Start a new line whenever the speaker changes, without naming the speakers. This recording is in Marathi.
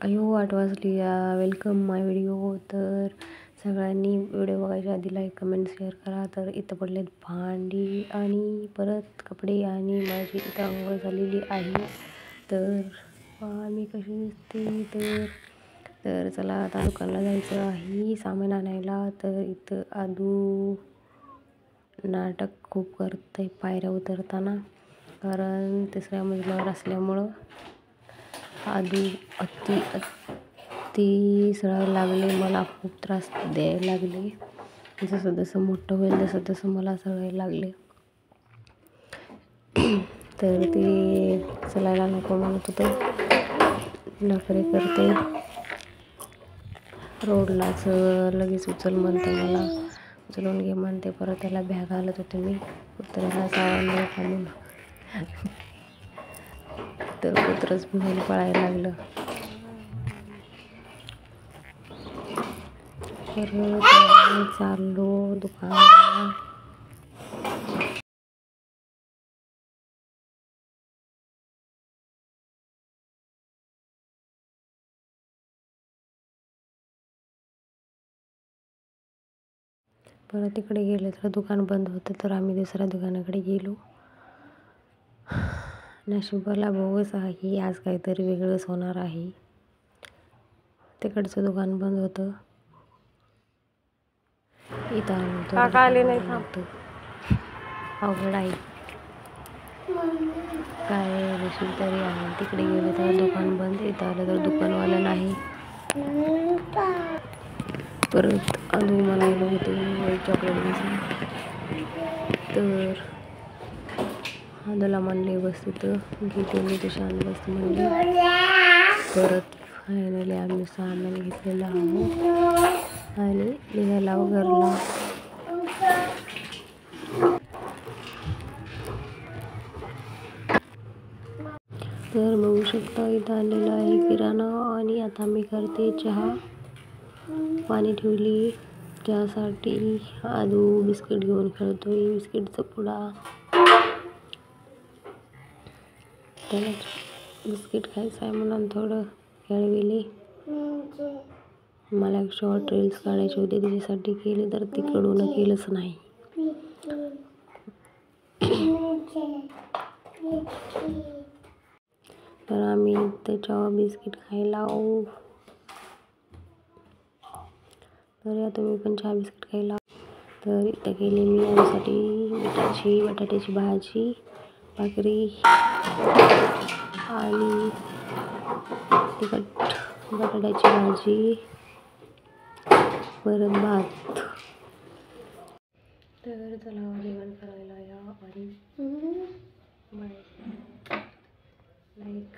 अयो 8 वाजली या. वेलकम माय व्हिडिओ. तर सगळ्यांनी व्हिडिओ बघायच्या आधी लाईक कमेंट शेअर करा. तर इथं पडलेत भांडी आणि परत कपडे आणि माझी इथं अंघोळ झालेली आहे. तर मी कशी दिसते तर चला आता दुकानला जायचं आहे सामान आणायला. तर इथं आदू नाटक खूप करते पायऱ्या उतरताना, कारण तिसऱ्या मजल्यावर असल्यामुळं आदू अति सळायला लागले. मला खूप त्रास द्यायला लागले. जसं जसं मोठं होईल तसं तसं मला सळायला लागले. तर ते चलायला नको म्हणत होतं, नखरे करते. रोडलाच लगेच उचल म्हणते, मला उचलून घे म्हणते. परत त्याला भ्या घालत होते मी, कुत्र्याला चावलं नाही का म्हणून. तर कुत्रंच भिवून पळायला लागलं. परत चाललो दुकानाला. परत तिकडे गेले तर दुकान बंद होतं, तर आम्ही दुसऱ्या दुकानाकडे गेलो. नशिबाला बोगस आहे, आज काहीतरी वेगळंच होणार आहे. तिकडचं दुकान बंद होतं. इथं आलो तर अवघड आहे. काय नशीब तरी आहे. तिकडे गेलो तर दुकान बंद, इथं आलं तर दुकानवाला नाही. परत आदू म्हणायला होते व्हाईट चॉकलेट घ्यायचं. तर आदूला म्हणले बस तिथं, घेते मी तू शांत बस म्हणले. परत फायनली आम्ही सामान घेतलेलं आहोत आणि निघाला घरला. तर बघू शकता इथं आलेलं आहे किराणा. आणि आता मी करते चहा. पाणी ठेवली चहासाठी. आदू बिस्किट घेऊन खेळतोय, बिस्किटचा पुडा. त्याला बिस्किट खायचं आहे म्हणून थोडं खेळविले. मला एक शॉर्ट रील्स काढायची होती, त्याच्यासाठी केली, तर तिकडून केलंच नाही. तर आम्ही त्याच्यावर बिस्किट खायला. तर या तुम्ही पण चहा बिस्किट खायला. तर इथं केली मी आमच्यासाठी बटाट्याची भाजी, भाकरी आणि तिखट बटाट्याची भाजी, परत भात. तर चला जेवण करायला या आणि लाईक